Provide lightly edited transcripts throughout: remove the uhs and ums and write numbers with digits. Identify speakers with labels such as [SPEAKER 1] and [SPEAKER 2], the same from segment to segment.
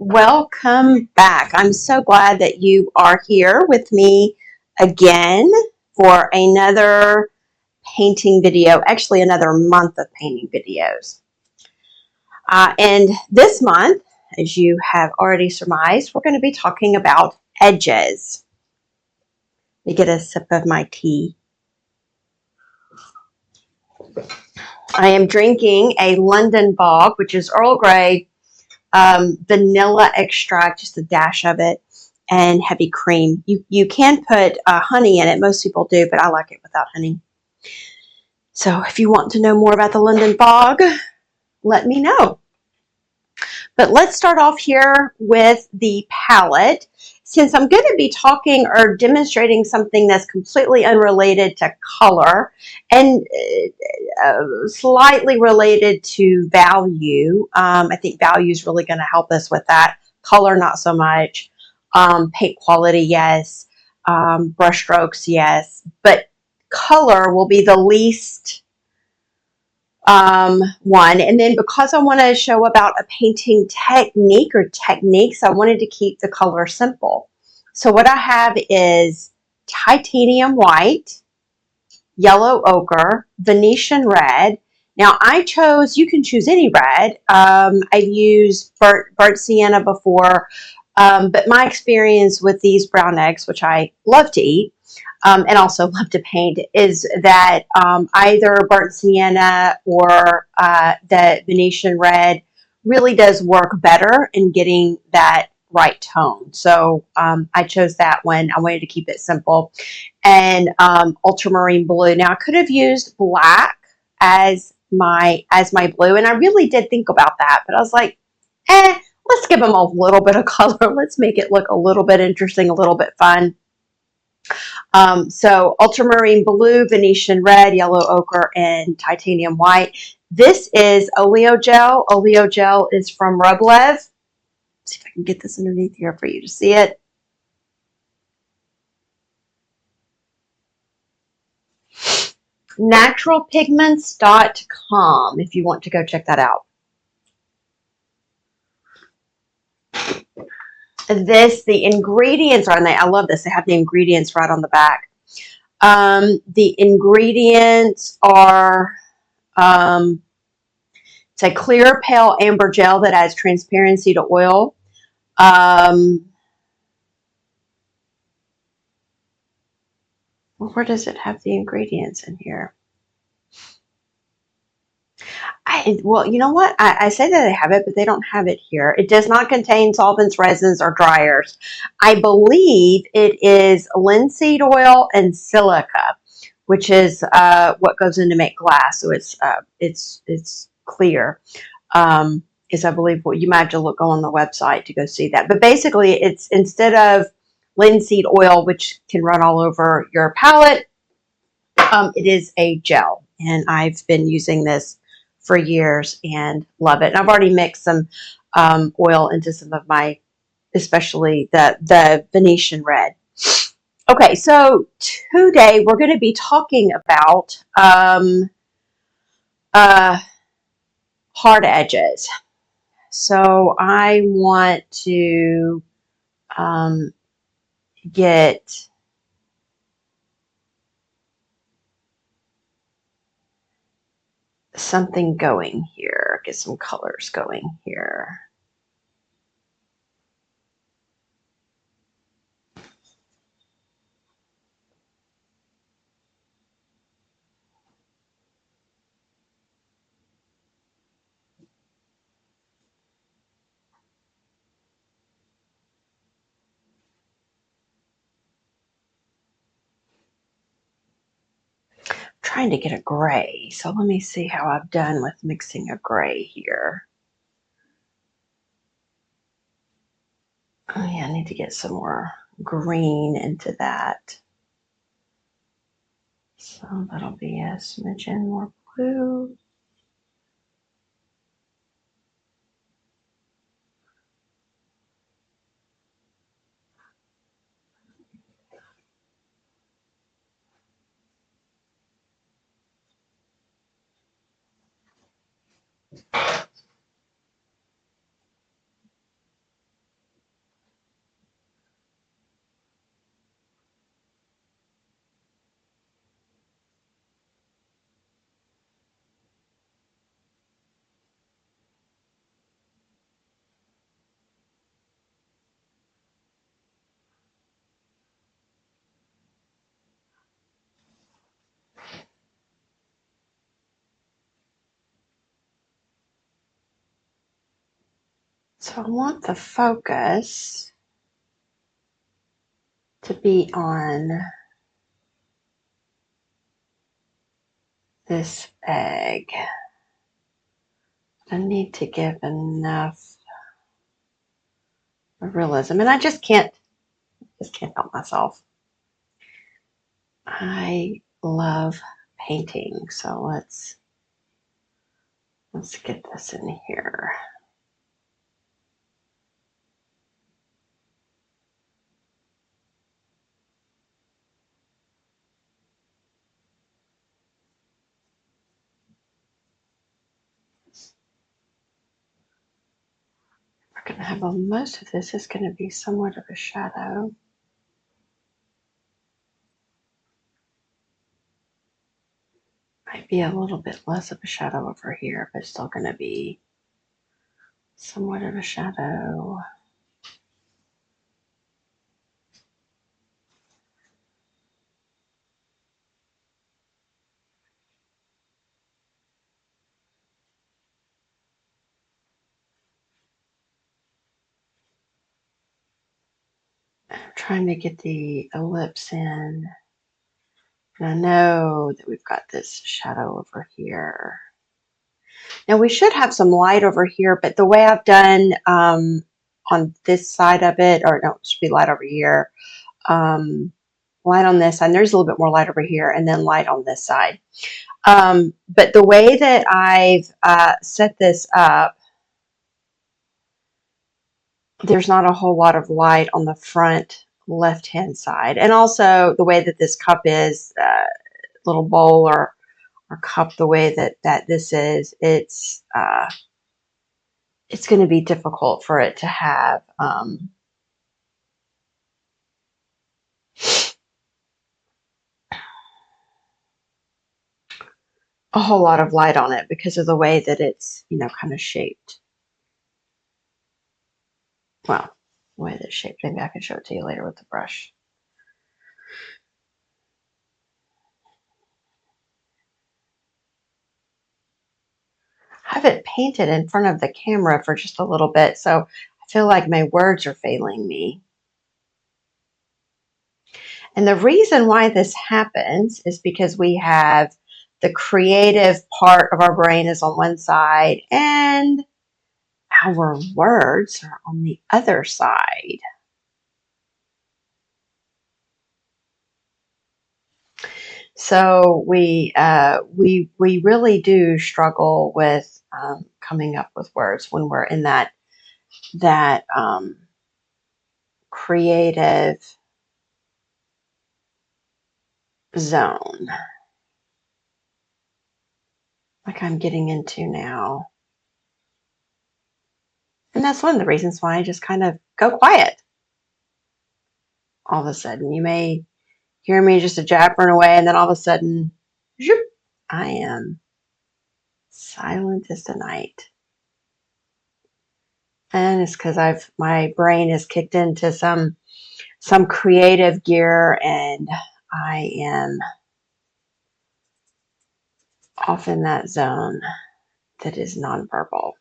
[SPEAKER 1] Welcome back. I'm so glad that you are here with me again for another painting video, actually another month of painting videos. And this month, as you have already surmised, we're going to be talking about edges. Let me get a sip of my tea. I am drinking a London Fog, which is Earl Grey, vanilla extract, just a dash of it, and heavy cream. You can put honey in it. Most people do, but I like it without honey. So if you want to know more about the London Fog, let me know. But let's start off here with the palette. Since I'm going to be talking or demonstrating something that's completely unrelated to color and slightly related to value, I think value is really going to help us with that. Color, not so much. Paint quality, yes. Brush strokes, yes. But color will be the least one. And then because I want to show about a painting technique or techniques, I wanted to keep the color simple. So what I have is titanium white, yellow ochre, Venetian red. Now I chose, you can choose any red. I've used burnt sienna before, but my experience with these brown eggs, which I love to eat, and also love to paint, is that either burnt sienna or the Venetian red really does work better in getting that right tone. So I chose that one. I wanted to keep it simple. And ultramarine blue. Now I could have used black as my blue, and I really did think about that, but I was like, let's give them a little bit of color. Let's make it look a little bit interesting, a little bit fun. So ultramarine blue, Venetian red, yellow ochre, and titanium white. This is Oleo Gel. Oleo Gel is from Rublev. Let's see if I can get this underneath here for you to see it. Naturalpigments.com if you want to go check that out. The ingredients are on there. I love this. They have the ingredients right on the back. The ingredients are it's a clear pale amber gel that adds transparency to oil. Where does it have the ingredients in here? Well, you know what? I say that they have it, but they don't have it here. It does not contain solvents, resins, or dryers. I believe it is linseed oil and silica, which is what goes in to make glass. So it's clear. Is I believe what you might have to go on the website to go see that. But basically, it's instead of linseed oil, which can run all over your palette, it is a gel, and I've been using this for years and love it. And I've already mixed some oil into some of my, especially the Venetian red. Okay, so today we're going to be talking about hard edges. So I want to get something going here, get some colors going here. Trying to get a gray, so let me see how I've done with mixing a gray here. Oh yeah, I need to get some more green into that. So that'll be a smidgen more blue. So I want the focus to be on this egg. I need to give enough realism, and I just can't help myself. I love painting, so let's get this in here. We're going to have most of this is going to be somewhat of a shadow. Might be a little bit less of a shadow over here, but still going to be somewhat of a shadow. I'm trying to get the ellipse in. And I know that we've got this shadow over here. Now we should have some light over here, but the way I've done on this side of it, or no, it should be light over here. Light on this side, and there's a little bit more light over here, and then light on this side. But the way that I've set this up, there's not a whole lot of light on the front left-hand side. And also the way that this cup is, little bowl or cup, the way that this is, it's going to be difficult for it to have a whole lot of light on it because of the way that it's, kind of shaped. Well, the way that it's shaped. Maybe I can show it to you later with the brush. I haven't painted in front of the camera for just a little bit, so I feel like my words are failing me. And the reason why this happens is because we have the creative part of our brain is on one side and our words are on the other side. So we really do struggle with coming up with words when we're in that creative zone, like I'm getting into now. And that's one of the reasons why I just kind of go quiet. All of a sudden, you may hear me just a jabbering away, and then all of a sudden, zoop, I am silent as the night. And it's because my brain has kicked into some creative gear, and I am off in that zone that is nonverbal.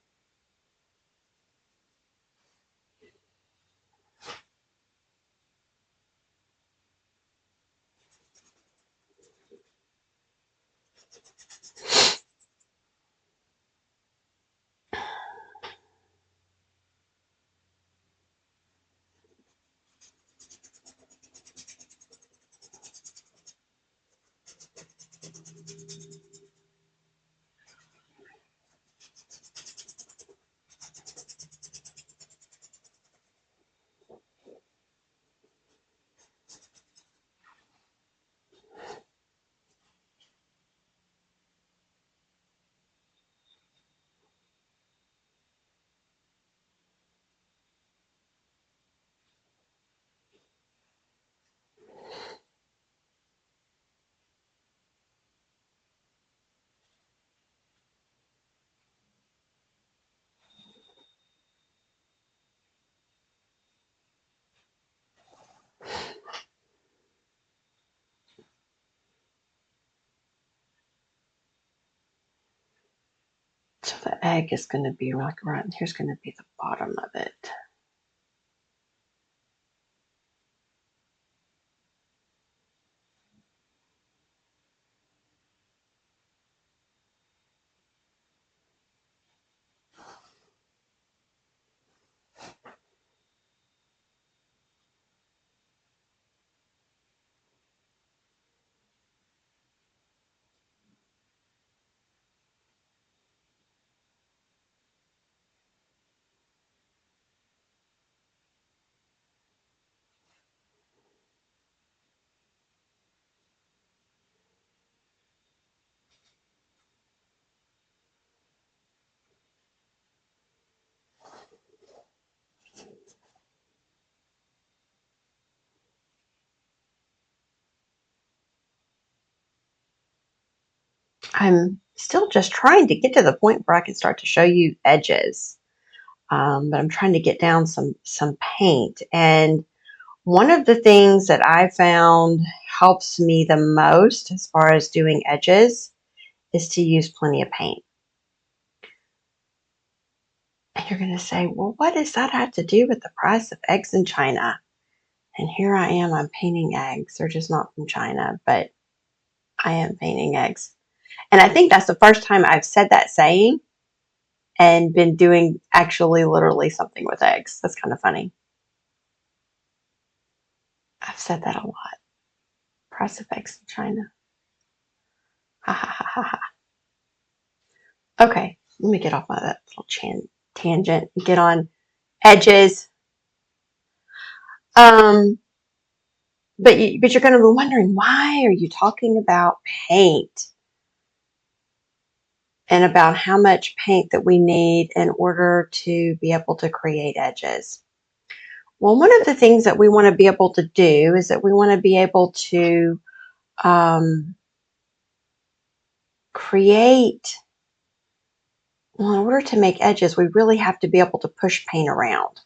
[SPEAKER 1] So the egg is going to be like right, and here's going to be the bottom of it. I'm still just trying to get to the point where I can start to show you edges, but I'm trying to get down some paint. And one of the things that I found helps me the most as far as doing edges is to use plenty of paint. And you're going to say, well, what does that have to do with the price of eggs in China? And here I am, I'm painting eggs. They're just not from China, but I am painting eggs. And I think that's the first time I've said that saying and been doing actually literally something with eggs. That's kind of funny. I've said that a lot. Price of eggs in China. Ha ha ha ha ha. Okay, let me get off my that little tangent and get on edges. But you're going to be wondering, why are you talking about paint and about how much paint that we need in order to be able to create edges? Well, one of the things that we want to be able to do is that we want to be able to create, well, in order to make edges, we really have to be able to push paint around.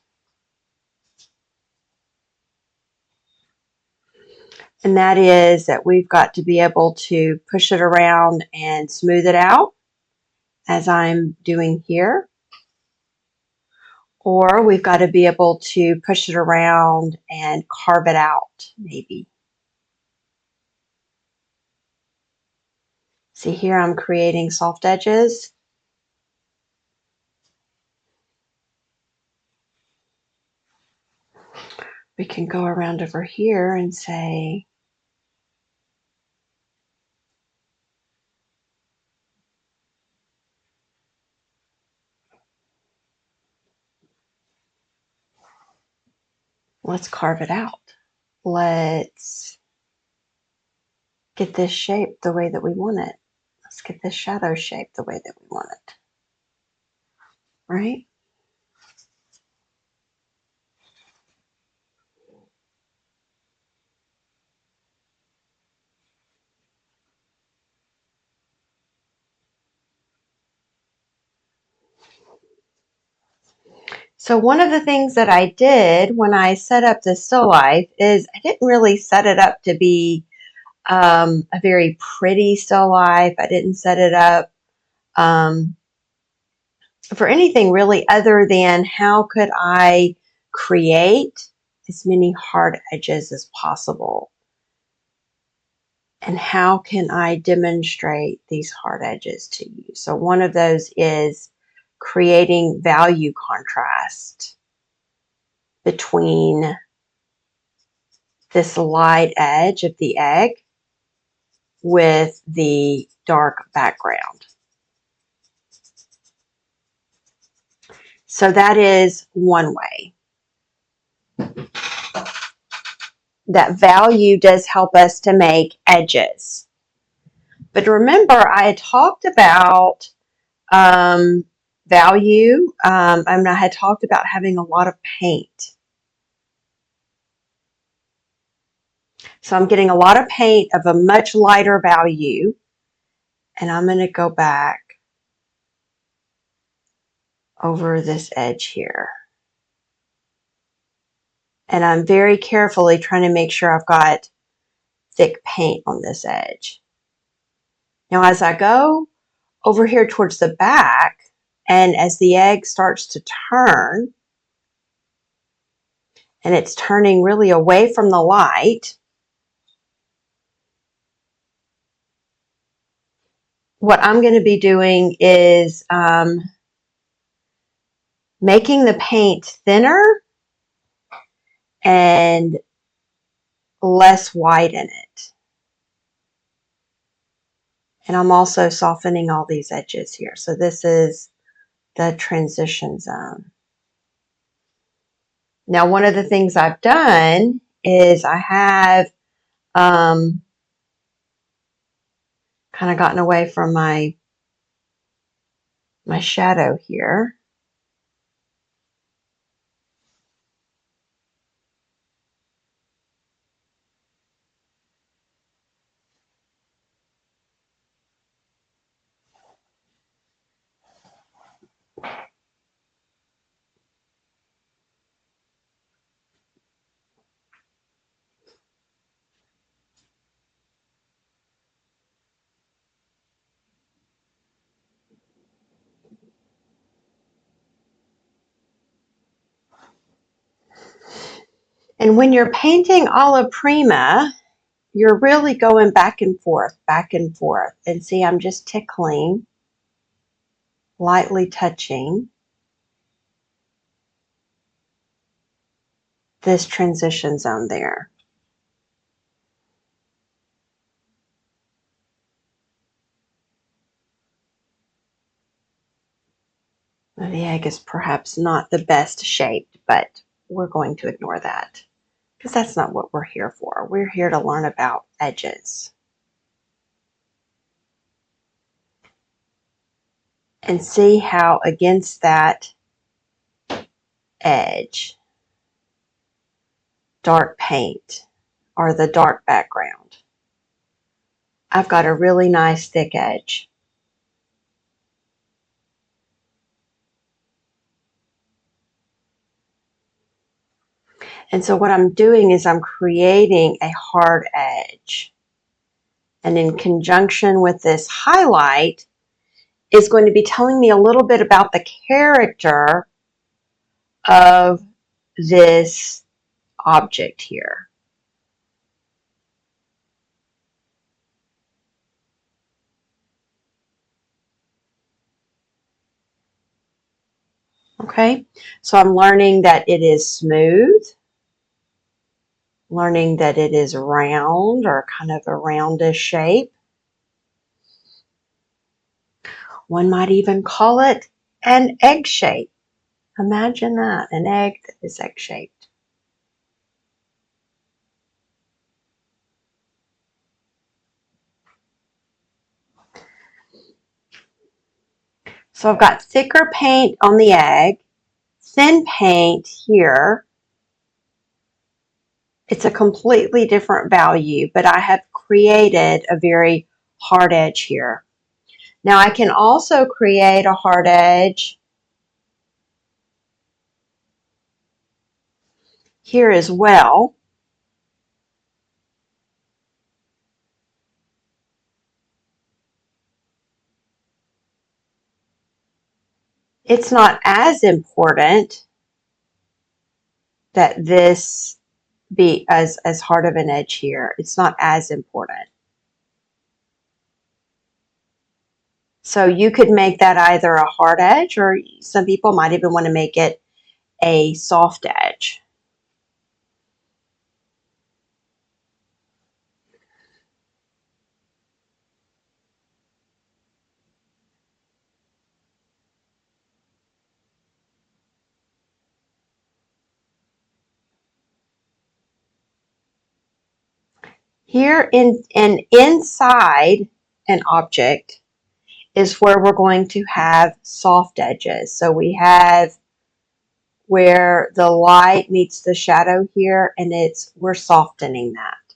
[SPEAKER 1] And that is that we've got to be able to push it around and smooth it out, as I'm doing here. Or we've got to be able to push it around and carve it out, maybe. See here, I'm creating soft edges. We can go around over here and say, let's carve it out. Let's get this shape the way that we want it. Let's get this shadow shape the way that we want it. Right? So one of the things that I did when I set up the still life is I didn't really set it up to be a very pretty still life. I didn't set it up for anything really other than how could I create as many hard edges as possible, and how can I demonstrate these hard edges to you. So one of those is creating value contrast between this light edge of the egg with the dark background. So that is one way. That value does help us to make edges. But remember, I had talked about value, and I had talked about having a lot of paint. So I'm getting a lot of paint of a much lighter value, and I'm going to go back over this edge here. And I'm very carefully trying to make sure I've got thick paint on this edge. Now, as I go over here towards the back, And as the egg starts to turn, and it's turning really away from the light, what I'm going to be doing is making the paint thinner and less white in it. And I'm also softening all these edges here. So this is the transition zone. Now, one of the things I've done is I have kind of gotten away from my shadow here. And when you're painting alla prima, you're really going back and forth, back and forth. And see, I'm just tickling, lightly touching this transition zone there. The egg is perhaps not the best shaped, but we're going to ignore that because that's not what we're here for. We're here to learn about edges and see how against that edge, dark paint or the dark background, I've got a really nice thick edge. And so what I'm doing is I'm creating a hard edge. And in conjunction with this highlight is going to be telling me a little bit about the character of this object here. Okay, so I'm learning that it is smooth, learning that it is round or kind of a roundish shape. One might even call it an egg shape. Imagine that, an egg that is egg shaped. So I've got thicker paint on the egg, thin paint here. It's a completely different value, but I have created a very hard edge here. Now I can also create a hard edge here as well. It's not as important that this be as hard of an edge here. It's not as important. So you could make that either a hard edge, or some people might even want to make it a soft edge. Here and inside an object is where we're going to have soft edges. So we have where the light meets the shadow here, and we're softening that.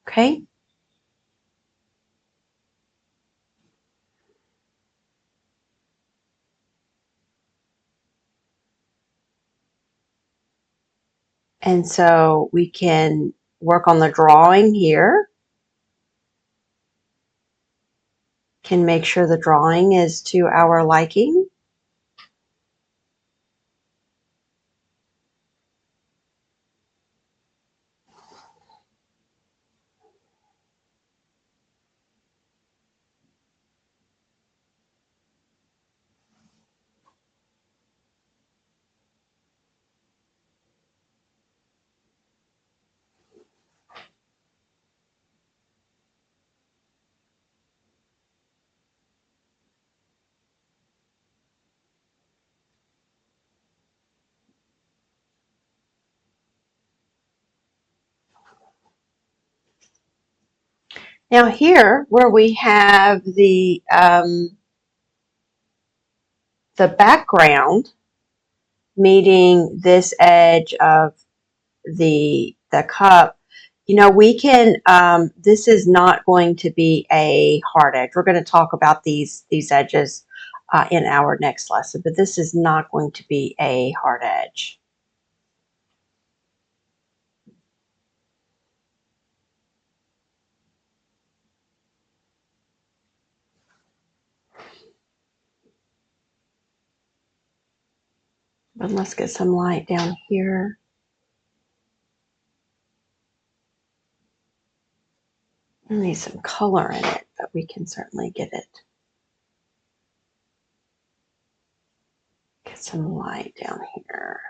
[SPEAKER 1] Okay? And so we can work on the drawing here. Can make sure the drawing is to our liking. Now here, where we have the background meeting this edge of the cup, you know, we can, this is not going to be a hard edge. We're going to talk about these edges in our next lesson, but this is not going to be a hard edge. But let's get some light down here. I need some color in it, but we can certainly get it. Get some light down here.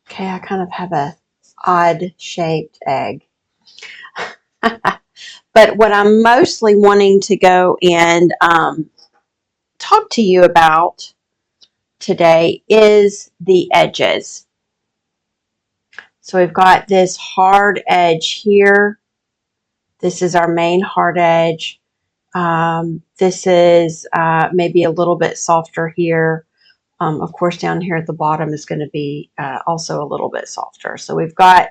[SPEAKER 1] Okay, I kind of have a odd shaped egg. But what I'm mostly wanting to go and talk to you about today is the edges. So we've got this hard edge here. This is our main hard edge. This is maybe a little bit softer here. Of course, down here at the bottom is going to be also a little bit softer. So we've got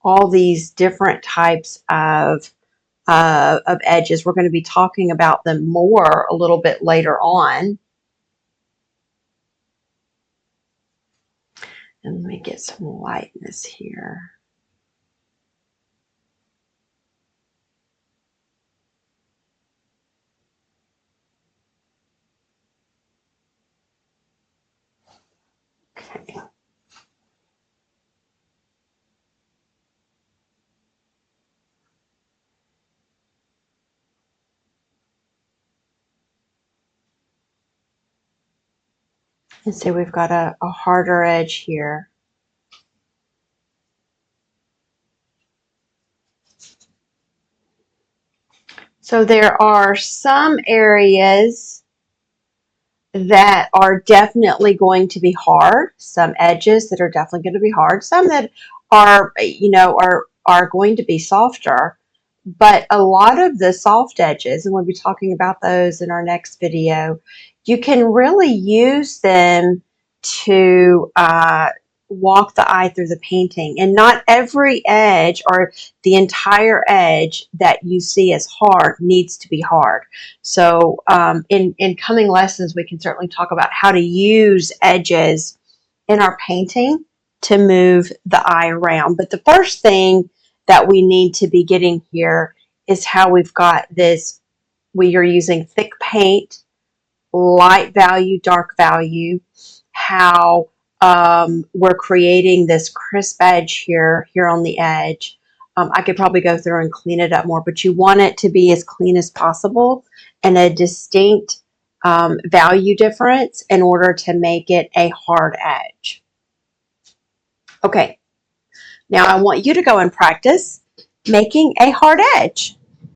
[SPEAKER 1] all these different types of edges. We're going to be talking about them more a little bit later on. And let me get some lightness here. Okay. And so we've got a harder edge here. So there are some areas that are definitely going to be hard, some edges that are definitely going to be hard, some that are, you know, are going to be softer. But a lot of the soft edges, and we'll be talking about those in our next video, you can really use them to walk the eye through the painting. And not every edge or the entire edge that you see as hard needs to be hard. So in coming lessons, we can certainly talk about how to use edges in our painting to move the eye around. But the first thing that we need to be getting here is how we've got this. We are using thick paint, light value, dark value, how we're creating this crisp edge here on the edge. I could probably go through and clean it up more, but you want it to be as clean as possible and a distinct value difference in order to make it a hard edge. Okay, now I want you to go and practice making a hard edge.